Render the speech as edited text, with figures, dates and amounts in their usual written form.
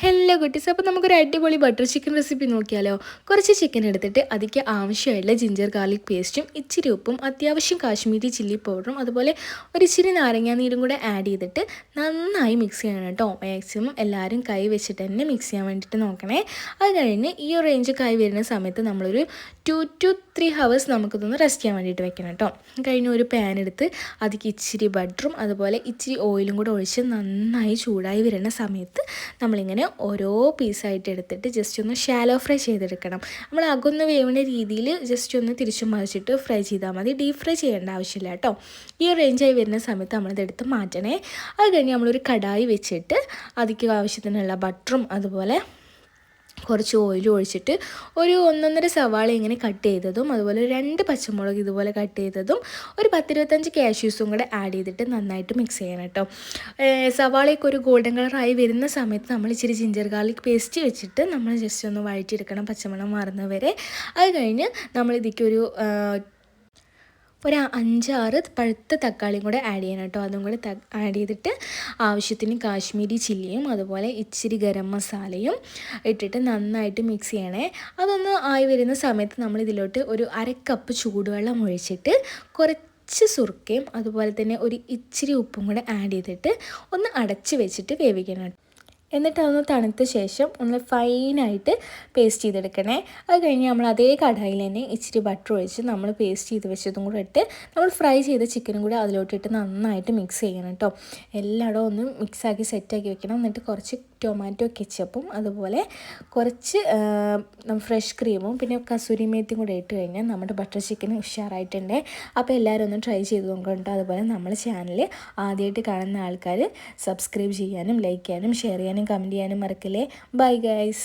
Hello കുട്ടീസ്, അപ്പോൾ നമുക്കൊരു അടിപൊളി ബട്ടർ ചിക്കൻ റെസിപ്പി നോക്കിയാലോ. കുറച്ച് ചിക്കൻ എടുത്തിട്ട് അതിക്ക് ആവശ്യമായിട്ടുള്ള ജിഞ്ചർ ഗാർലിക് പേസ്റ്റും ഇച്ചിരി ഉപ്പും അത്യാവശ്യം കാശ്മീരി ചില്ലി പൗഡറും അതുപോലെ ഒരു ഇച്ചിരി നാരങ്ങാനീരും കൂടെ ആഡ് ചെയ്തിട്ട് നന്നായി മിക്സ് ചെയ്യണം കേട്ടോ. മാക്സിമം എല്ലാവരും കൈ വെച്ചിട്ട് തന്നെ മിക്സ് ചെയ്യാൻ വേണ്ടിയിട്ട് നോക്കണേ. അത് കഴിഞ്ഞ് ഈ ഒരു റേഞ്ച് കൈ വരുന്ന സമയത്ത് നമ്മളൊരു 2 to 3 hours നമുക്കിതൊന്ന് റെസ്റ്റ് ചെയ്യാൻ വേണ്ടിയിട്ട് വെക്കണം കേട്ടോ. കഴിഞ്ഞ് ഒരു പാൻ എടുത്ത് അതിക്ക് ഇച്ചിരി ബട്ടറും അതുപോലെ ഇച്ചിരി ഓയിലും കൂടെ ഒഴിച്ച് നന്നായി ചൂടായി വരുന്ന സമയത്ത് നമ്മളിങ്ങനെ ഓരോ പീസായിട്ട് എടുത്തിട്ട് ജസ്റ്റ് ഒന്ന് ഷാലോ ഫ്രൈ ചെയ്തെടുക്കണം. നമ്മൾ അകൊന്ന് വേവുന്ന രീതിയിൽ ജസ്റ്റ് ഒന്ന് തിരിച്ചും മറിച്ചിട്ട് ഫ്രൈ ചെയ്താൽ മതി. ഡീപ് ഫ്രൈ ചെയ്യേണ്ട ആവശ്യമില്ല കേട്ടോ. ഈ റേഞ്ചായി വരുന്ന സമയത്ത് നമ്മളിതെടുത്ത് മാറ്റണേ. അത് കഴിഞ്ഞ് നമ്മളൊരു കടായി വെച്ചിട്ട് അതിക്ക് ആവശ്യത്തിനുള്ള ബട്ടറും അതുപോലെ കുറച്ച് ഓയിൽ ഒഴിച്ചിട്ട് ഒരു 1.5 സവാള ഇങ്ങനെ കട്ട് ചെയ്തതും അതുപോലെ 2 പച്ചമുളക് ഇതുപോലെ കട്ട് ചെയ്തതും ഒരു 10-25 കാഷ്യൂസും കൂടെ ആഡ് ചെയ്തിട്ട് നന്നായിട്ട് മിക്സ് ചെയ്യണം കേട്ടോ. സവാളയൊക്കെ ഒരു ഗോൾഡൻ കളറായി വരുന്ന സമയത്ത് നമ്മൾ ഇച്ചിരി ജിഞ്ചർ ഗാർലിക് പേസ്റ്റ് വെച്ചിട്ട് നമ്മൾ ജസ്റ്റ് ഒന്ന് വഴറ്റിയെടുക്കണം, പച്ചമണം മാറുന്നവരെ. അത് കഴിഞ്ഞ് നമ്മളിതിക്കൊരു ഒരു 5-6 പഴുത്ത തക്കാളിയും കൂടെ ആഡ് ചെയ്യണം കേട്ടോ. അതും കൂടെ ആഡ് ചെയ്തിട്ട് ആവശ്യത്തിന് കാശ്മീരി ചില്ലിയും അതുപോലെ ഇച്ചിരി ഗരം മസാലയും ഇട്ടിട്ട് നന്നായിട്ട് മിക്സ് ചെയ്യണേ. അതൊന്ന് ആയി വരുന്ന സമയത്ത് നമ്മൾ ഇതിലോട്ട് ഒരു 1/2 കപ്പ് ചൂടുവെള്ളം ഒഴിച്ചിട്ട് കുറച്ച് സുർക്കയും അതുപോലെ തന്നെ ഒരു ഇച്ചിരി ഉപ്പും കൂടെ ആഡ് ചെയ്തിട്ട് ഒന്ന് അടച്ച് വെച്ചിട്ട് വേവിക്കണം. എന്നിട്ട് അതൊന്ന് തണുത്ത ശേഷം ഒന്ന് ഫൈനായിട്ട് പേസ്റ്റ് ചെയ്തെടുക്കണേ. അത് കഴിഞ്ഞ് നമ്മൾ അതേ കടായിൽ തന്നെ ഇച്ചിരി ബട്ടർ ഒഴിച്ച് നമ്മൾ പേസ്റ്റ് ചെയ്ത് വെച്ചതും കൂടെ ഇട്ട് നമ്മൾ ഫ്രൈ ചെയ്ത ചിക്കനും കൂടെ അതിലോട്ടിട്ട് നന്നായിട്ട് മിക്സ് ചെയ്യണം കേട്ടോ. എല്ലായിടവും ഒന്ന് മിക്സാക്കി സെറ്റാക്കി വെക്കണം. എന്നിട്ട് കുറച്ച് ടൊമാറ്റോ കെച്ചപ്പും അതുപോലെ കുറച്ച് ഫ്രഷ് ക്രീമും പിന്നെ കസൂരി മേത്തിയും കൂടെ ഇട്ട് കഴിഞ്ഞാൽ നമ്മുടെ ബട്ടർ ചിക്കൻ ഉഷാറായിട്ടുണ്ട്. അപ്പോൾ എല്ലാവരും ഒന്ന് ട്രൈ ചെയ്ത് നോക്കണം. അതുപോലെ നമ്മുടെ ചാനൽ ആദ്യമായിട്ട് കാണുന്ന ആൾക്കാർ സബ്സ്ക്രൈബ് ചെയ്യാനും ലൈക്ക് ചെയ്യാനും ഷെയർ ചെയ്യാനും കമൻറ്റ് ചെയ്യാനും മറക്കല്ലേ. Bye guys.